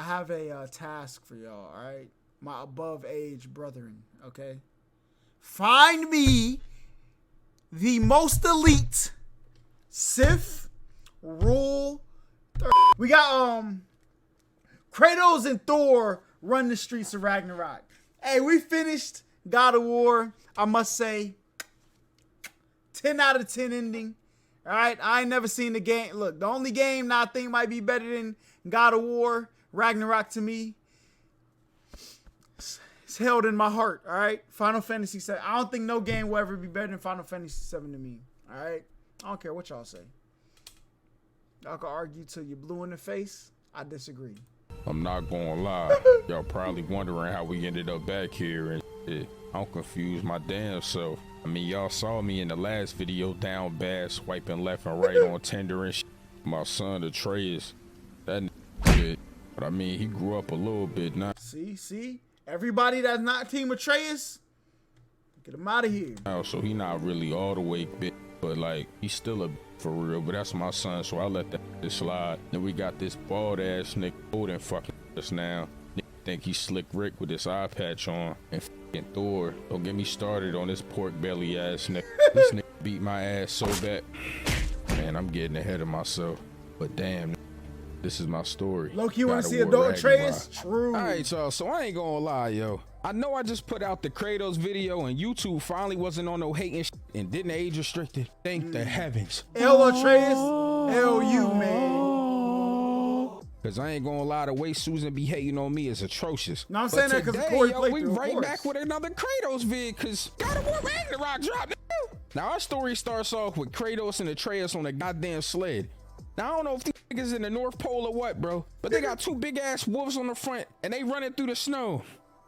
have a task for y'all, all right? My above age brethren, okay? Find me the most elite Sith rule. We got Kratos and Thor run the streets of Ragnarok. Hey, we finished God of War. I must say, 10 out of 10 ending. All right, I ain't never seen the game. Look, the only game that I think might be better than God of War, Ragnarok to me, it's held in my heart. All right, Final Fantasy 7. I don't think no game will ever be better than Final Fantasy 7 to me. All right, I don't care what y'all say. Y'all can argue till you're blue in the face. I disagree. I'm not gonna lie. Y'all probably wondering how we ended up back here and shit. I'm confused my damn self. I mean, y'all saw me in the last video down bad, swiping left and right on Tinder and shit. My son Atreus, that shit. But I mean, he grew up a little bit now. See? Everybody that's not Team Atreus, get him out of here. So he not really all the way big, but like, he's still a for real. But that's my son, so I let that slide. Then we got this bald ass nigga Odin fucking us now. Think he's Slick Rick with this eye patch on, and fucking Thor. Don't get me started on this pork belly ass nigga. This nigga beat my ass so bad. Man, I'm getting ahead of myself. But damn, this is my story. Loki, you want to see adult Atreus? True. All right, y'all. So I ain't gonna lie, yo. I know I just put out the Kratos video and YouTube finally wasn't on no hating shit and didn't age restricted. Thank the heavens. L Atreus, LU, man. Cause I ain't gonna lie, the way Susan be hating on me is atrocious. No, I'm saying that because Corey played we through, right back with another Kratos vid, cause God of War Ragnarok dropped. Now our story starts off with Kratos and Atreus on a goddamn sled. Now I don't know if these niggas in the North Pole or what, bro, but they got two big ass wolves on the front and they running through the snow.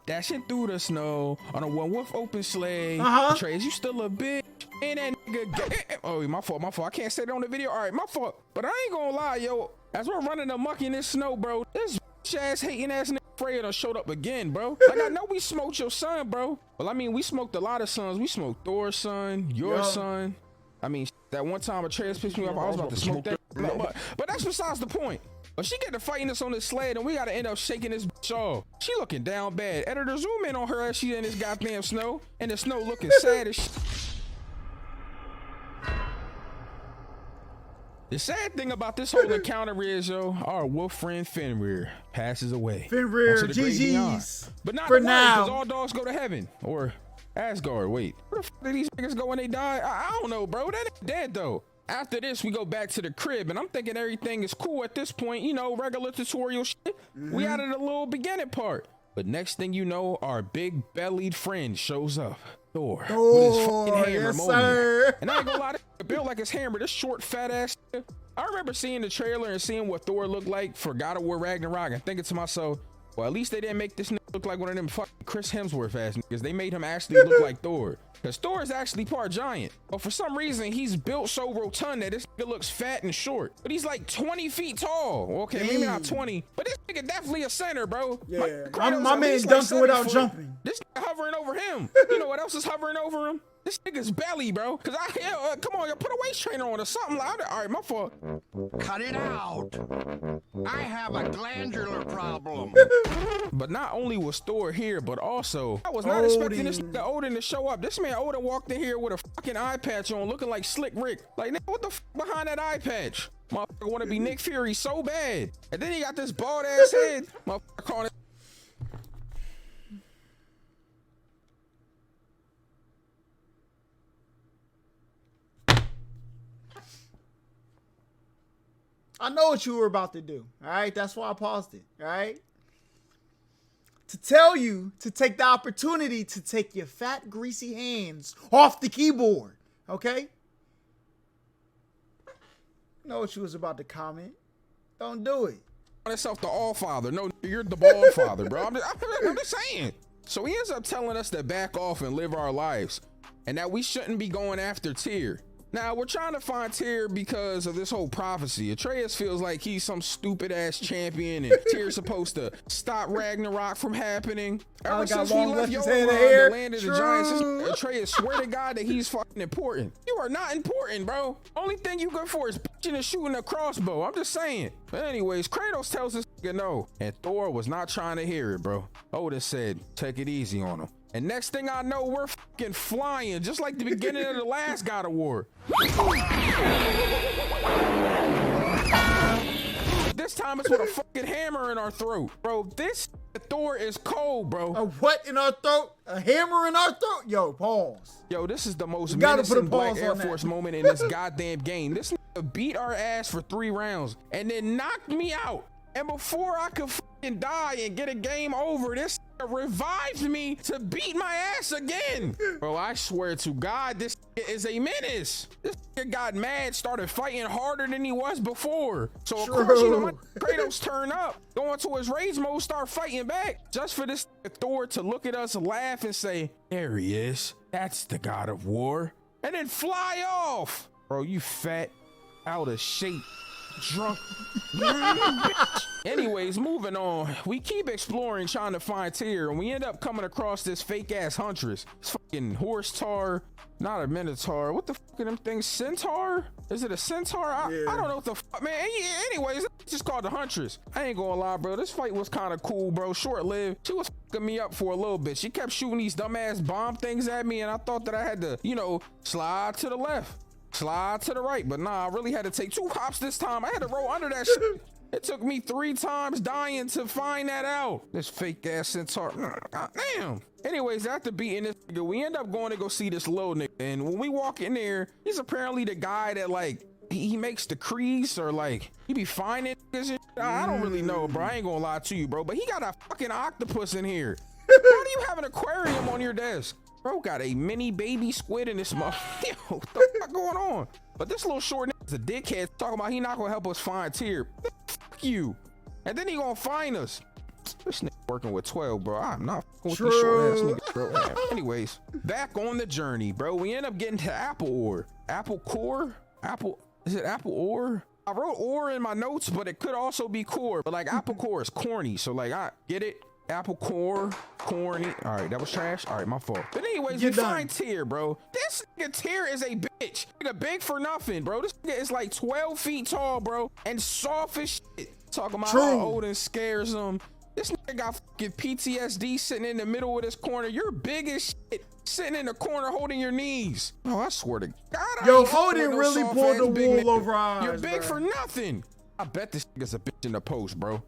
Dashing through the snow on a one wolf open sleigh. Atreus, you still a bitch. And that nigga, oh, my fault. I can't say that on the video. All right, my fault. But I ain't gonna lie, yo. As we're running amok in this snow, bro, this ass hating ass nigga Freya done showed up again, bro. Like, I know we smoked your son, bro. Well, I mean, we smoked a lot of sons. We smoked Thor's son, your son. I mean, that one time Atreus pissed me off, I was about to smoke that. But that's besides the point. But she get to fighting us on this sled and we gotta end up shaking this bitch off. She looking down bad. Editor, zoom in on her as she in this goddamn snow. And the snow looking sad as shit. The sad thing about this whole encounter is, yo, our wolf friend Fenrir passes away. Fenrir, GG's. But not for now, now. because all dogs go to heaven or Asgard. Wait, where the fuck did these niggas go when they die? I don't know, bro. That ain't dead though. After this, we go back to the crib, and I'm thinking everything is cool at this point. You know, regular tutorial shit. We added a little beginning part. But next thing you know, our big-bellied friend shows up. Thor. With his fucking hammer. Yes, sir. And I ain't gonna lie, this built like his hammer. This short, fat-ass nigga. I remember seeing the trailer and seeing what Thor looked like for God of War Ragnarok and thinking to myself, well, at least they didn't make this nigga look like one of them fucking Chris Hemsworth ass niggas. They made him actually look like Thor. Because Thor is actually part giant. But for some reason, he's built so rotund that this nigga looks fat and short. But he's like 20 feet tall. Okay, maybe not 20. But this nigga definitely a center, bro. Yeah, my man dunking without jumping. This nigga hovering over him. You know what else is hovering over him? This nigga's belly, bro. Cause come on, put a waist trainer on or something louder. All right, my fault. Cut it out. I have a glandular problem. But not only was Thor here, but also I was not expecting this nigga Odin to show up. This man Odin walked in here with a fucking eye patch on, looking like Slick Rick. Like, nigga, what the fuck behind that eye patch? Motherfucker want to be Nick Fury so bad, and then he got this bald ass head. Motherfucker calling it. I know what you were about to do. All right. That's why I paused it. All right. To tell you to take the opportunity to take your fat, greasy hands off the keyboard. Okay. I know what you was about to comment. Don't do it. Yourself the all father. No, you're the bald father, bro. I'm just saying. So he ends up telling us to back off and live our lives, and that we shouldn't be going after Tyr. Now, we're trying to find Tyr because of this whole prophecy. Atreus feels like he's some stupid ass champion and Tyr's supposed to stop Ragnarok from happening. Ever since we left the land of the giants, Atreus swear to God that he's fucking important. You are not important, bro. Only thing you good for is bitching and shooting a crossbow. I'm just saying. But anyways, Kratos tells us nigga know. And Thor was not trying to hear it, bro. Odin said, take it easy on him. And next thing I know, we're fucking flying, just like the beginning of the last God of War. This time it's with a fucking hammer in our throat. Bro, this Thor is cold, bro. A what in our throat? A hammer in our throat? Yo, pause. Yo, this is the most gotta put a menacing Black pause Air on that. Force moment in this goddamn game. This nigga beat our ass for 3 rounds and then knocked me out. And before I could fucking die and get a game over, this nigga revived me to beat my ass again. Bro, I swear to God, this nigga is a menace. This nigga got mad, started fighting harder than he was before. So of course, you know, my Kratos turn up, go into his rage mode, start fighting back, just for this nigga Thor to look at us, laugh, and say, there he is. That's the God of War. And then fly off. Bro, you fat, out of shape, drunk bitch. Anyways, moving on. We keep exploring, trying to find Tyr, and we end up coming across this fake ass huntress. It's fucking horse tar, not a minotaur. What the fuck are them things? Centaur? Is it a centaur? I don't know what the fuck, man. Anyways, it's just called the huntress. I ain't gonna lie, bro. This fight was kind of cool, bro. Short lived. She was fucking me up for a little bit. She kept shooting these dumbass bomb things at me, and I thought that I had to, you know, slide to the left, slide to the right, but nah, I really had to take 2 hops this time. I had to roll under that shit. It took me 3 times dying to find that out. This fake ass centaur. God damn. Anyways, after beating this nigga, we end up going to go see this little nigga. And when we walk in there, he's apparently the guy that like, he makes the crease, or like he be finding niggas and shit. I don't really know, bro. I ain't gonna lie to you, bro. But he got a fucking octopus in here. Why do you have an aquarium on your desk? Bro got a mini baby squid in this mother. Yo, what the fuck going on? But this little short nigga's a dickhead talking about he not gonna help us find Tyr. Fuck you. And then he gonna find us. This nigga working with 12, bro. I'm not fucking with this short ass nigga, bro. Yeah. Anyways, back on the journey, bro. We end up getting to apple ore. Apple core? Is it apple ore? I wrote ore in my notes, but it could also be core. But like apple core is corny. So like, I get it. Apple core, corny. All right, that was trash. All right, my fault. But anyways, we find Tyr, bro. This nigga Tyr is a bitch. Nigga big for nothing, bro. This nigga is like 12 feet tall, bro, and soft as shit. Talking about how Odin scares him. This nigga got fucking PTSD sitting in the middle of this corner. You're big as shit, sitting in the corner holding your knees. Oh, I swear to God. Yo, Odin really pulled the wool over our eyes. You're big bro. for nothing. I bet this nigga's a bitch in the post, bro.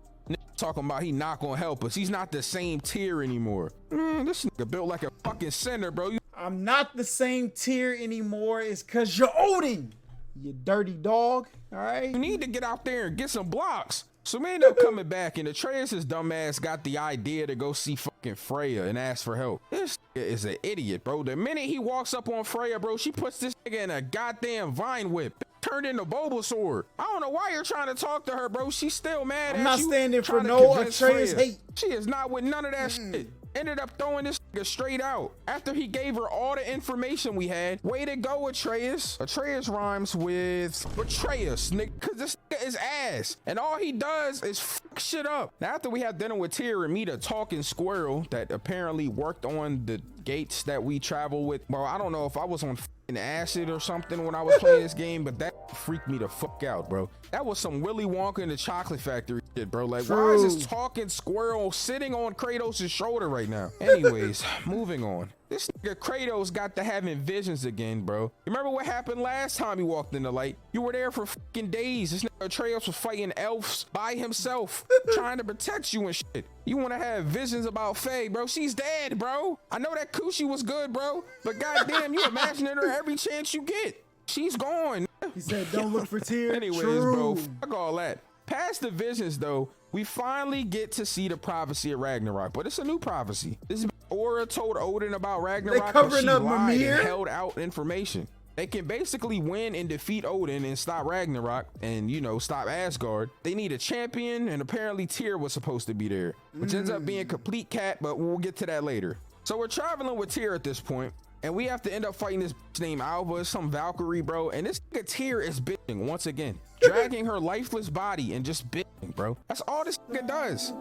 Talking about he not gonna help us. He's not the same Tyr anymore. Man, this nigga built like a fucking center, bro. I'm not the same Tyr anymore. It's cause you're Odin, you dirty dog. All right. You need to get out there and get some blocks. So we end up coming back, and Atreus' dumbass got the idea to go see fucking Freya and ask for help. This nigga is an idiot, bro. The minute he walks up on Freya, bro, she puts this nigga in a goddamn vine whip. Turned into Bulbasaur. I don't know why you're trying to talk to her, bro. She's still mad at you. I'm not standing for no Atreus hate. She is not with none of that shit. Ended up throwing this nigga straight out after he gave her all the information we had. Way to go, Atreus. Atreus rhymes with Atreus, nigga, cause this nigga is ass, and all he does is fuck shit up. Now, after we have dinner with Tyr and meet a talking squirrel that apparently worked on the gates that we travel with. Bro, I don't know if I was on acid or something when I was playing this game, but that freaked me the fuck out, bro. That was some Willy Wonka in the Chocolate Factory shit, bro. Like, why is this talking squirrel sitting on Kratos' shoulder right now? Anyways, moving on. This nigga Kratos got to having visions again, bro. You remember what happened last time he walked in the light? You were there for fucking days. This nigga Atreus was fighting elves by himself, trying to protect you and shit. You want to have visions about Faye, bro? She's dead, bro. I know that coochie was good, bro, but goddamn, you imagining her every chance you get. She's gone. He said, don't look for Tyr. Anyways, bro, fuck all that. Past the visions, though, we finally get to see the prophecy of Ragnarok, but it's a new prophecy. This is Aura told Odin about Ragnarok, they covering but she up lied Mimir? and held out information. They can basically win and defeat Odin and stop Ragnarok and, you know, stop Asgard. They need a champion, and apparently Tyr was supposed to be there, which ends up being complete cat, but we'll get to that later. So we're traveling with Tyr at this point, and we have to end up fighting this bitch named Alva, some Valkyrie, bro. And this nigga Tyr is bitching once again, dragging her lifeless body and just bitching, bro. That's all this nigga does.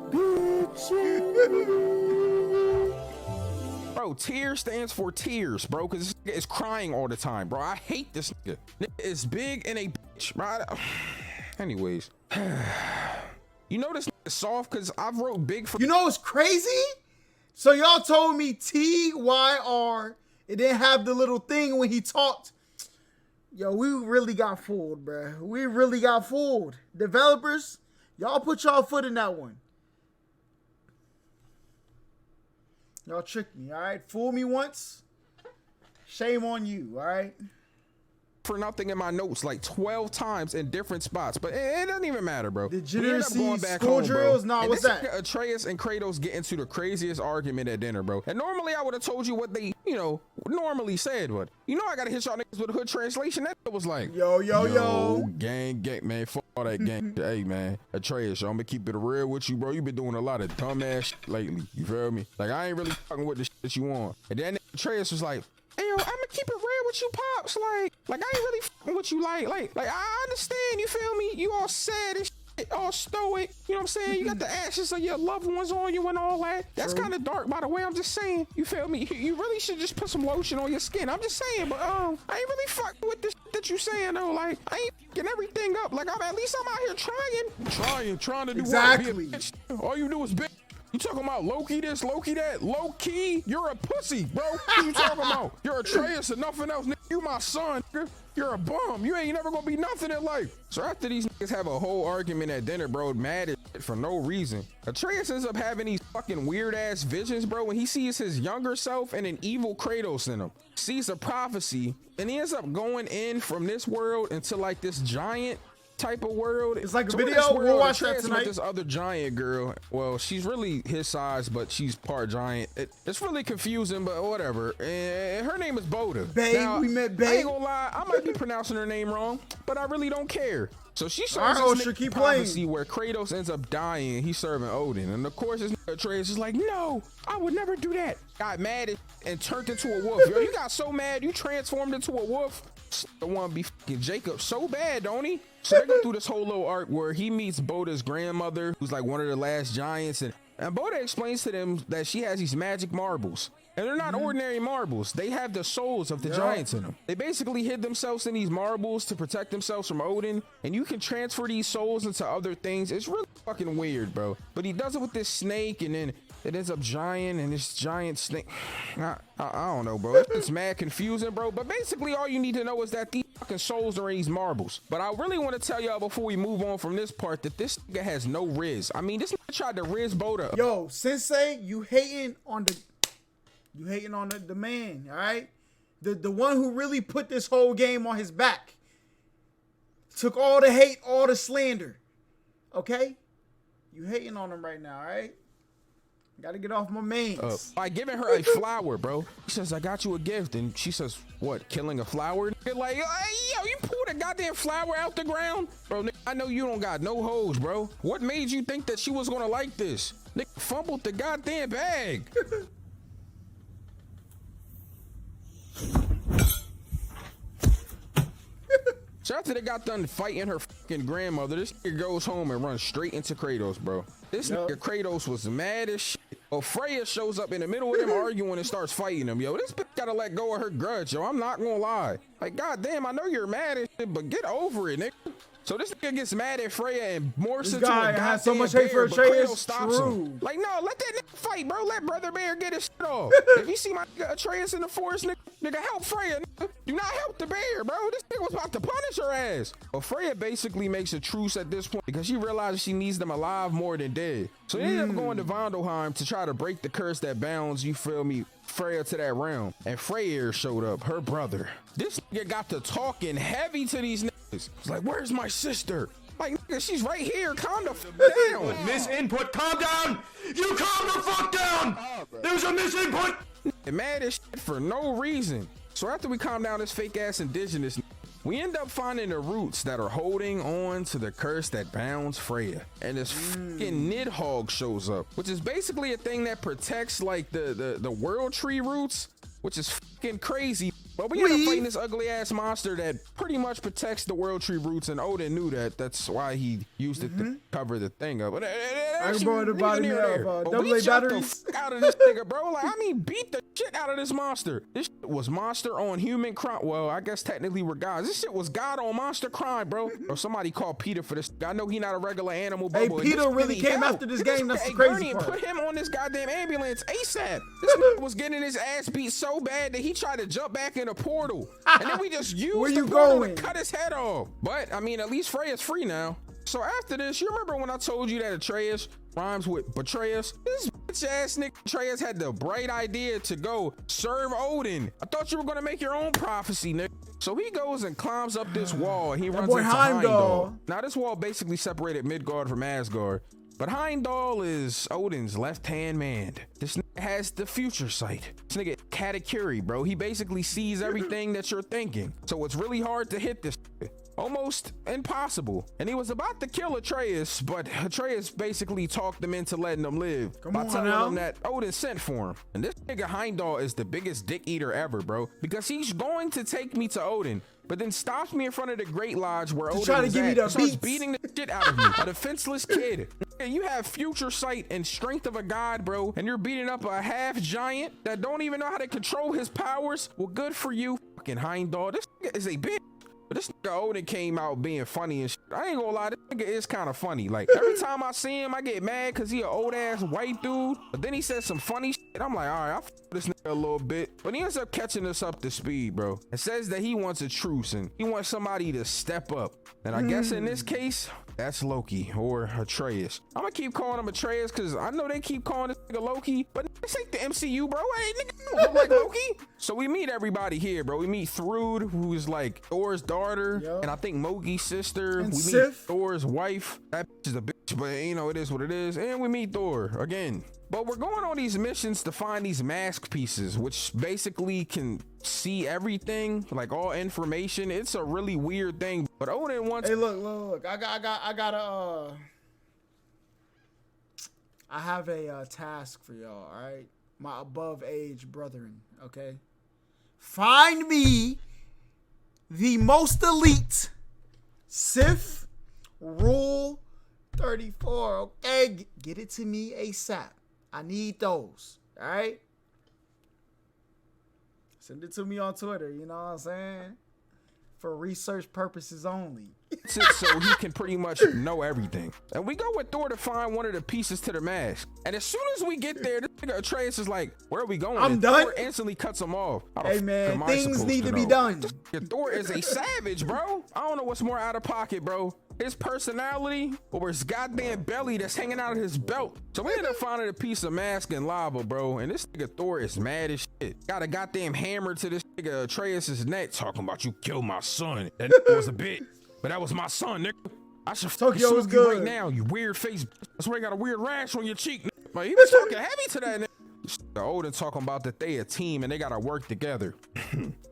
Bro, Tyr stands for tears, bro, because this nigga is crying all the time, bro. I hate this nigga. Nigga is big and a bitch, bro. Anyways. You know this nigga soft because I've wrote big for. You know what's crazy? So y'all told me TYR. It didn't have the little thing when he talked. Yo, we really got fooled, bruh. We really got fooled. Developers, y'all put y'all foot in that one. Y'all tricked me, all right? Fool me once. Shame on you, all right? For nothing in my notes like 12 times in different spots, but it doesn't even matter, bro. Degeneracy, school drills? Nah, what's that? Atreus and Kratos get into the craziest argument at dinner, bro. And normally I would have told you what they, normally said, but I gotta hit y'all niggas with a hood translation. That was like, yo, gang, man, fuck all that gang. Hey, man, Atreus, yo, I'm gonna keep it real with you, bro. You been doing a lot of dumbass shit lately. You feel me? Like, I ain't really fucking with the shit that you want. And then Atreus was like, hey, yo, I'm gonna keep it real with you, pops. Like I ain't really fucking with you. Like I understand. You feel me? You all sad and shit, all stoic. You know what I'm saying? You got the ashes of your loved ones on you and all that. That's kind of dark, by the way. I'm just saying. You feel me? You really should just put some lotion on your skin. I'm just saying, but I ain't really fucking with this shit that you saying though. Like I ain't fucking everything up. Like I'm out here trying to do exactly. What? All you do is bitch. You talking about Loki this, Loki that? Low key, you're a pussy, bro. What you talking about? You're Atreus and nothing else. Nigga, you my son, nigga. You're a bum. You ain't never gonna be nothing in life. So after these niggas have a whole argument at dinner, bro, mad as shit for no reason, Atreus ends up having these fucking weird ass visions, bro, when he sees his younger self and an evil Kratos in him. Sees a prophecy, and he ends up going in from this world into like this giant type of world. It's like a video. We'll watch that tonight. This other giant girl. Well, she's really his size, but she's part giant. It's really confusing, but whatever. And her name is Boda. Babe, now, we met Babe. I ain't gonna lie, I might be pronouncing her name wrong, but I really don't care. So she serves this prophecy where Kratos ends up dying. He's serving Odin, and of course, this Atreus is like, "No, I would never do that." Got mad and turned into a wolf. Yo, you got so mad, you transformed into a wolf. The one be fucking Jacob so bad, don't he? So they go through this whole little arc where he meets Boda's grandmother, who's like one of the last giants, and Boda explains to them that she has these magic marbles. And they're not ordinary marbles. They have the souls of the giants in them. They basically hid themselves in these marbles to protect themselves from Odin. And you can transfer these souls into other things. It's really fucking weird, bro. But he does it with this snake, and then it ends up giant, and this giant snake. I don't know, bro. It's mad confusing, bro. But basically, all you need to know is that these fucking souls are in these marbles. But I really want to tell y'all before we move on from this part that this nigga has no riz. I mean, this nigga tried to riz Boda. Yo, Sensei, you hating on the man, all right? The one who really put this whole game on his back. Took all the hate, all the slander. Okay? You hating on him right now, all right? Gotta get off my mains. By giving her a flower, bro. He says, I got you a gift. And she says, what, killing a flower? Like, hey, yo, you pulled a goddamn flower out the ground? Bro, nigga, I know you don't got no hoes, bro. What made you think that she was gonna like this? Nigga fumbled the goddamn bag. So after they got done fighting her fucking grandmother, this nigga goes home and runs straight into Kratos, bro. This nigga Kratos was mad as shit. Well, Freya shows up in the middle of them arguing and starts fighting him. Yo, this bitch gotta let go of her grudge, yo. I'm not gonna lie. Like, goddamn, I know you're mad as shit, but get over it, nigga. So this nigga gets mad at Freya and morphs into a goddamn has so much hate for Atreus. Stops him. Like, no, let that nigga fight, bro. Let Brother Bear get his shit off. If you see my nigga Atreus in the forest, nigga, help Freya, nigga. Do not help the bear, bro. This nigga was about to punish her ass. Well, Freya basically makes a truce at this point because she realizes she needs them alive more than dead. So they end up going to Vanaheim to try to break the curse that bounds, you feel me, Freya to that realm. And Freya showed up, her brother. This nigga got to talking heavy to these niggas. It's like, where's my sister? Like, nigga, she's right here. Calm the fuck down. Misinput. Calm down. You calm the fuck down. There's a misinput. Mad as shit for no reason. So after we calm down this fake ass indigenous, we end up finding the roots that are holding on to the curse that bounds Freya. And this fucking Nidhogg shows up, which is basically a thing that protects like the world tree roots, which is fucking crazy. But we end up fighting this ugly ass monster that pretty much protects the world tree roots, and Odin knew that. That's why he used it to cover the thing up. But I brought the body of double A batteries. The out of this nigga, bro. Like, I mean, beat the shit out of this monster. This shit was monster on human crime. Well, I guess technically we're gods. This shit was God on monster crime, bro. Or somebody called Peter for this. I know he not a regular animal. Hey, Peter really came after this game. That's the crazy part. Put him on this goddamn ambulance ASAP. This nigga was getting his ass beat so bad that he tried to jump back in a portal. And then we just used the portal to cut his head off. But, I mean, at least Freya's free now. So after this, you remember when I told you that Atreus rhymes with Atreus? This bitch ass nigga Atreus had the bright idea to go serve Odin. I thought you were gonna make your own prophecy, nigga. So he goes and climbs up this wall. He runs into Heimdall. Now this wall basically separated Midgard from Asgard. But Heimdall is Odin's left-hand man. This nigga has the future sight. This nigga Katakuri, bro. He basically sees everything that you're thinking. So it's really hard to hit this nigga. Almost impossible. And he was about to kill Atreus, but Atreus basically talked him into letting him live by telling him that Odin sent for him. And this nigga Heimdall is the biggest dick eater ever, bro, because he's going to take me to Odin, but then stops me in front of the Great Lodge where Odin is at, and starts beating the shit out of me, a defenseless kid. You have future sight and strength of a god, bro, and you're beating up a half giant that don't even know how to control his powers. Well, good for you, fucking Heimdall. This nigga is a bitch. But this nigga Odin came out being funny and shit. I ain't gonna lie, this nigga is kind of funny. Like, every time I see him, I get mad because he an old ass white dude. But then he says some funny shit. I'm like, all right, I'll f this nigga a little bit. But he ends up catching us up to speed, bro. It says that he wants a truce and he wants somebody to step up. And I guess in this case, that's Loki or Atreus. I'm gonna keep calling him Atreus because I know they keep calling this nigga Loki, but this ain't the MCU, bro. Hey, nigga, don't look like Loki. So we meet everybody here, bro. We meet Thrud, who is like Thor's daughter, and I think Mogi's sister. And we meet Thor's wife. That bitch is a bitch, but you know, it is what it is. And we meet Thor again. But we're going on these missions to find these mask pieces, which basically can see everything, like all information. It's a really weird thing. But Odin wants. Hey, look. I have a task for y'all. All right, my above age brethren. Okay, find me the most elite Sith Rule 34. Okay, get it to me ASAP. I need those, all right? Send it to me on Twitter, you know what I'm saying? For research purposes only. So he can pretty much know everything. And we go with Thor to find one of the pieces to the mask. And as soon as we get there, this nigga Atreus is like, where are we going? I'm done. Thor instantly cuts him off. Hey, man, things need to be done. Thor is a savage, bro. I don't know what's more out of pocket, bro. His personality or his goddamn belly that's hanging out of his belt. So we end up finding a piece of mask in lava, bro. And this nigga Thor is mad as shit. Got a goddamn hammer to this nigga Atreus' neck talking about you killed my son. That nigga was a bitch, but that was my son, nigga. I should Tokyo was good right now, you weird face. That's why you got a weird rash on your cheek, nigga. Like, he was talking heavy to that nigga. The Odin talking about that they a team and they gotta work together.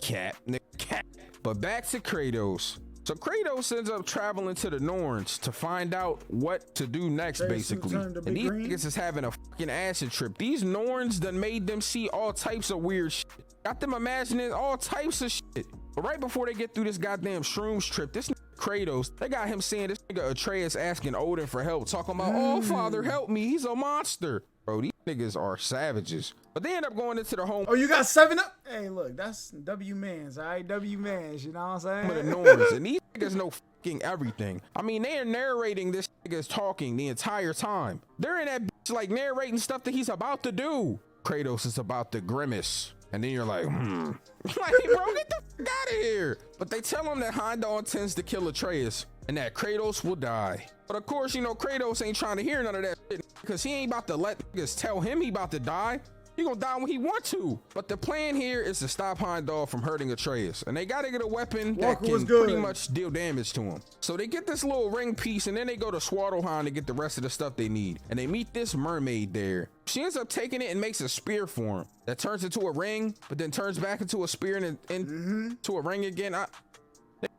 Cat, nigga, cat. But back to Kratos. So Kratos ends up traveling to the Norns to find out what to do next, basically. And these niggas is having a fucking acid trip. These Norns done made them see all types of weird shit. Got them imagining all types of shit. But right before they get through this goddamn shrooms trip, this nigga Kratos, they got him saying this nigga Atreus asking Odin for help, talking about, oh, father, help me. He's a monster. Bro, these niggas are savages. But they end up going into the home. Oh, you got 7 up? Hey, look, that's W-Mans, all right? W-Mans, you know what I'm saying? With the Norns, and these niggas know fucking everything. I mean, they are narrating this nigga's talking the entire time. They're in that bitch like narrating stuff that he's about to do. Kratos is about to grimace. And then you're like, Like, bro, get the fuck out of here. But they tell him that Heimdall intends to kill Atreus and that Kratos will die. But of course, you know, Kratos ain't trying to hear none of that shit because he ain't about to let niggas tell him he about to die. He gonna die when he want to. But the plan here is to stop Heimdall from hurting Atreus. And they gotta get a weapon that can pretty much deal damage to him. So they get this little ring piece and then they go to Svartalfheim to get the rest of the stuff they need. And they meet this mermaid there. She ends up taking it and makes a spear for him that turns into a ring, but then turns back into a spear and into a ring again.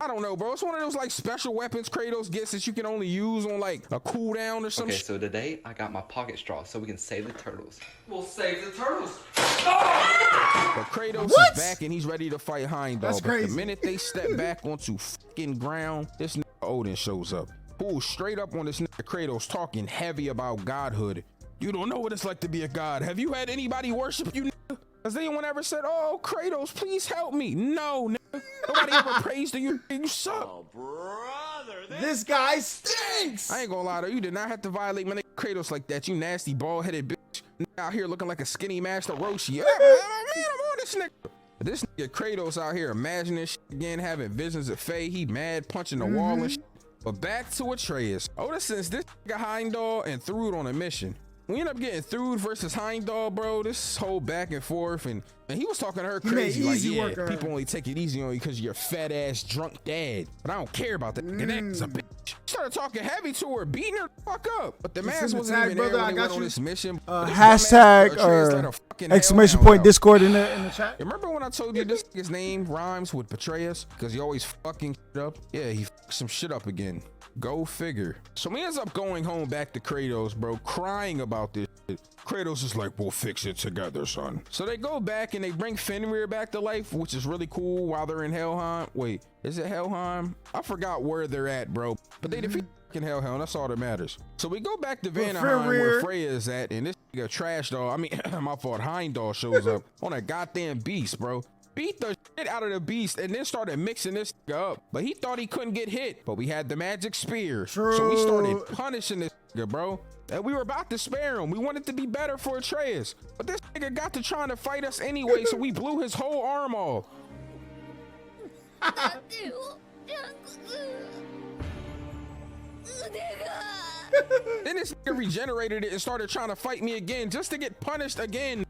I don't know, bro. It's one of those like special weapons Kratos gets that you can only use on like a cooldown or something. Okay, so today I got my pocket straw so we can save the turtles. We'll save the turtles. But Kratos is back and he's ready to fight Heimdall. That's but crazy. the minute they step back onto fucking ground, this nigga Odin shows up. Pulls straight up on this nigga Kratos, talking heavy about godhood. You don't know what it's like to be a god. Have you had anybody worship you, nigga? Has anyone ever said, oh, Kratos, please help me? No, nigga. Nobody ever prays to you. You suck. Oh, brother. This guy stinks. I ain't gonna lie though, you did not have to violate my nigga Kratos like that, you nasty bald-headed bitch. Out here looking like a skinny Master Roshi. Yeah, man, I'm on this nigga. This nigga Kratos out here imagining shit again, having visions of Faye. He mad, punching the wall and shit. But back to Atreus. Odin sends this nigga Heimdall and Thrud on a mission. We end up getting Thrud versus Heimdall, bro. This whole back and forth, and he was talking to her crazy, like, easy work yeah, on her. people only take it easy on you because you're fat ass drunk dad. But I don't care about that. That's a bitch. Started talking heavy to her, beating her the fuck up. But the mask in the wasn't tag, even brother, there I when they got went on you. this mission. Hashtag or exclamation point Discord in the chat. Remember when I told you this nigga's name rhymes with Atreus? Because he always fucking shit up? Yeah, he fucked some shit up again. Go figure. So he ends up going home back to Kratos, bro, crying about this shit. Kratos is like, we'll fix it together, son. So they go back and they bring Fenrir back to life, which is really cool while they're in Helheim. Wait, is it Helheim? I forgot where they're at, bro. But they defeat fucking Helheim. That's all that matters. So we go back to Vanaheim where Freya is at, and this nigga trash dog, I mean, my fault, Heimdall shows up on a goddamn beast, bro. Beat the shit out of the beast and then started mixing this nigga up. But he thought he couldn't get hit. But we had the magic spear. So we started punishing this nigga, bro. And we were about to spare him. We wanted to be better for Atreus. But this nigga got to trying to fight us anyway, so we blew his whole arm off. Then this nigga regenerated it and started trying to fight me again just to get punished again.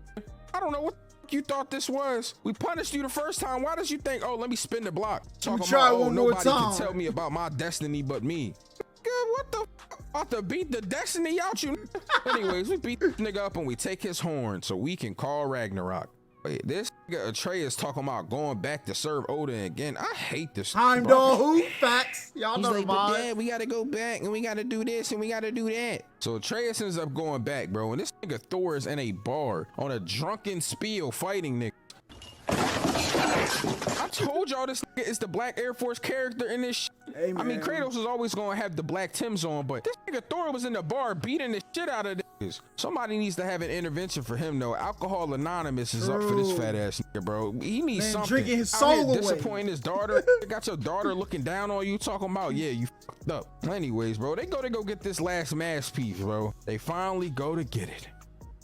I don't know what you thought this was. We punished you the first time. Why did you think, oh, let me spin the block? Talking about, oh, nobody can tell me about my destiny but me. God, what the about to beat the destiny out you. Anyways, we beat this nigga up and we take his horn so we can call Ragnarok. Wait, this nigga Atreus talking about going back to serve Odin again. I hate this. Heimdall who? Facts. Y'all He's know like, the vibe. Dad, we gotta go back and we gotta do this and we gotta do that. So Atreus ends up going back, bro. And this nigga Thor is in a bar on a drunken spiel fighting nigga. I told y'all this nigga is the Black Air Force character in this shit. Hey, I mean, man. Kratos is always gonna have the black Timbs on, but this nigga Thor was in the bar beating the shit out of niggas. Somebody needs to have an intervention for him, though. Alcohol Anonymous is up for this fat ass nigga, bro. He needs something. Drinking his Out soul here away. disappointing his daughter. Got your daughter looking down on you, talking about, yeah, you fucked up. Anyways, bro, they go get this last masterpiece, bro. They finally go to get it.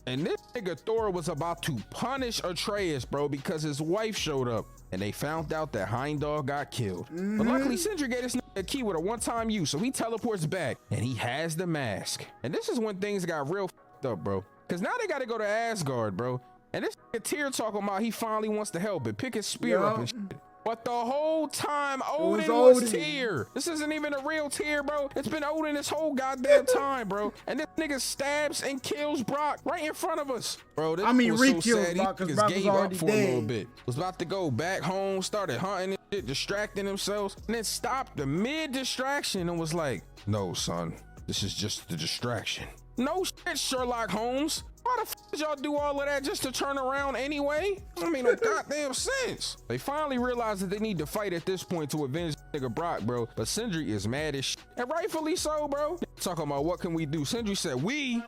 And this nigga Thor was about to punish Atreus, bro, because his wife showed up. And they found out that Heimdall got killed. But luckily, Sindri gave this nigga a key with a one-time use, so he teleports back, and he has the mask. And this is when things got real f***ed up, bro. Because now they got to go to Asgard, bro. And this nigga Tyr talking about he finally wants to help and pick his spear up and shit. But the whole time, Odin was Tyr. This isn't even a real Tyr, bro. It's been Odin this whole goddamn time, bro. And this nigga stabs and kills Brock right in front of us. Bro, this was so sad. Brock, These 'cause Brock niggas was gave up already for a little dead. bit. Was about to go back home, started hunting and shit, distracting themselves, and then stopped the mid-distraction and was like, no, son, this is just the distraction. No shit, Sherlock Holmes. Why the f did y'all do all of that just to turn around anyway? I mean, no goddamn sense. They finally realized that they need to fight at this point to avenge nigga Brock, bro. But Sindri is mad as shit. And rightfully so, bro. Talking about what can we do? Sindri said, we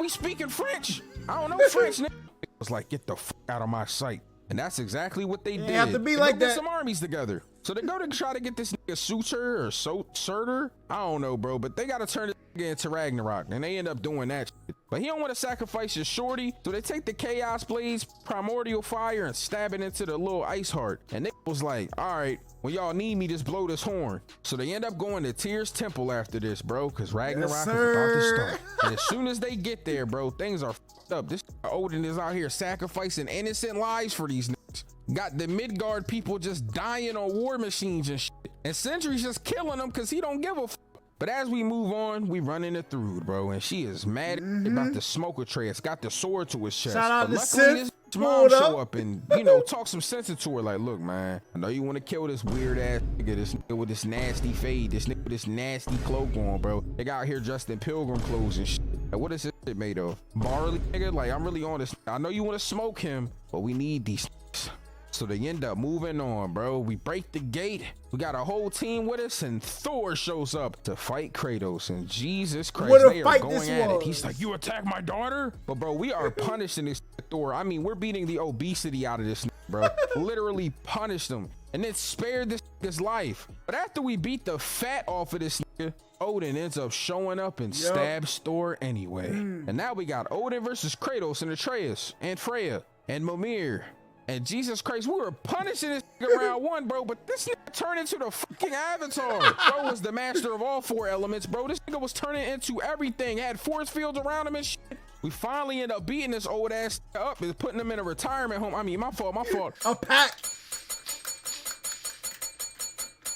speaking French. I don't know French, nigga. It was like, get the f out of my sight. And that's exactly what they did. have to be They like go get that. some armies together. So they go to try to get this nigga Suter or Surtur. I don't know, bro, but they gotta turn this nigga into Ragnarok, and they end up doing that shit. But he don't want to sacrifice his shorty, so they take the Chaos Blades, Primordial Fire, and stab it into the little ice heart. And they was like, all right, when y'all need me, just blow this horn. So they end up going to Tyr's temple after this, bro, because Ragnarok is about to start. And as soon as they get there, bro, things are f***ed up. This Odin is out here sacrificing innocent lives for these niggas. Got the Midgard people just dying on war machines and shit. And Sindri's just killing them because he don't give a f. But as we move on, we run into Thrud, bro, and she is mad about the smoke Atreus. Got the sword to his chest. Shout out but to luckily, Sif. mom show up and, you know, talk some sense into her. Like, look, man, I know you want to kill this weird ass nigga, this nigga with this nasty fade, this nigga with this nasty cloak on, bro. They got out here dressed in pilgrim clothes and shit. Like, what is this shit made of? Barley, nigga? Like, I'm really on this. I know you want to smoke him, but we need these niggas. So they end up moving on, bro. We break the gate. We got a whole team with us, and Thor shows up to fight Kratos. And Jesus Christ, they are going at it. He's like, you attack my daughter? But, bro, we are punishing this Thor. I mean, we're beating the obesity out of this, bro. Literally punished him. And then spared this nigga's life. But after we beat the fat off of this nigga, Odin ends up showing up and stabs Thor anyway. And now we got Odin versus Kratos and Atreus and Freya and Mimir. And Jesus Christ, we were punishing this nigga round one, bro, but this nigga turned into the fucking Avatar. Bro was the master of all 4 elements, bro. This nigga was turning into everything. Had force fields around him and shit. We finally end up beating this old ass up and putting him in a retirement home. I mean, my fault. A pack.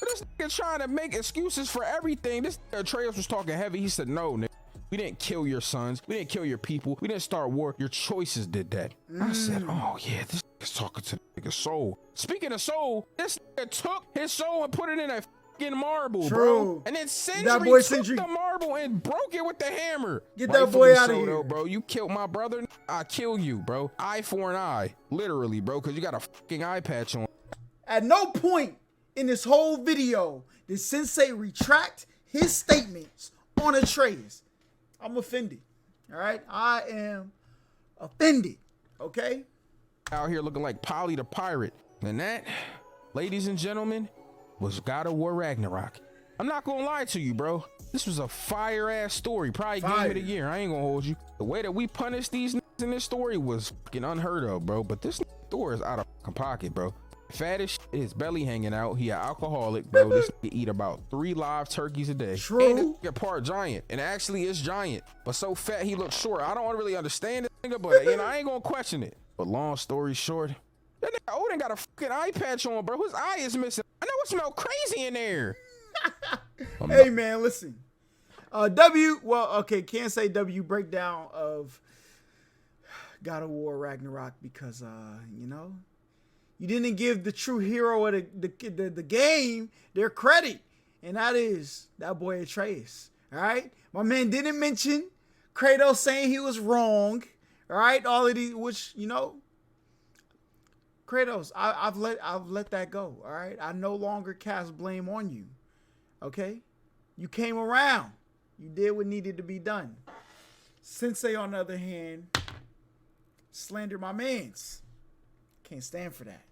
This nigga trying to make excuses for everything. This nigga Atreus was talking heavy. He said, no, nigga. We didn't kill your sons. We didn't kill your people. We didn't start war. Your choices did that. I said, oh, yeah, this nigga's talking to the nigga's soul. Speaking of soul, this nigga took his soul and put it in a fucking marble, bro. And then Sindri took the marble and broke it with the hammer. Get that boy out of here. Though, bro. You killed my brother. I kill you, bro. Eye for an eye. Literally, bro, because you got a fucking eye patch on. At no point in this whole video did Sensei retract his statements on Atreus. I'm offended. All right, I am offended. Okay. Out here looking like Polly the pirate, and that, ladies and gentlemen, was God of War Ragnarok. I'm not gonna lie to you, bro. This was a fire ass story, probably game of the year. I ain't gonna hold you. The way that we punished these niggas in this story was fucking unheard of, bro. But this Thor is out of fucking pocket, bro. Fat as shit, his belly hanging out. He an alcoholic, bro. This nigga eat about 3 live turkeys a day. True. And this nigga part giant, and actually is giant, but so fat he looks short. I don't really understand this nigga, but you know, I ain't gonna question it. But long story short, that nigga Odin got a fucking eye patch on, bro. His eye is missing. I know it smells crazy in there. Hey man, listen. Can't say W breakdown of God of War Ragnarok because you know, you didn't give the true hero of the game their credit, and that is that boy Atreus. All right, my man didn't mention Kratos saying he was wrong. All right, all of these, which you know, Kratos, I've let that go. All right, I no longer cast blame on you. Okay, you came around, you did what needed to be done. Sensei, on the other hand, slander my mans. Can't stand for that.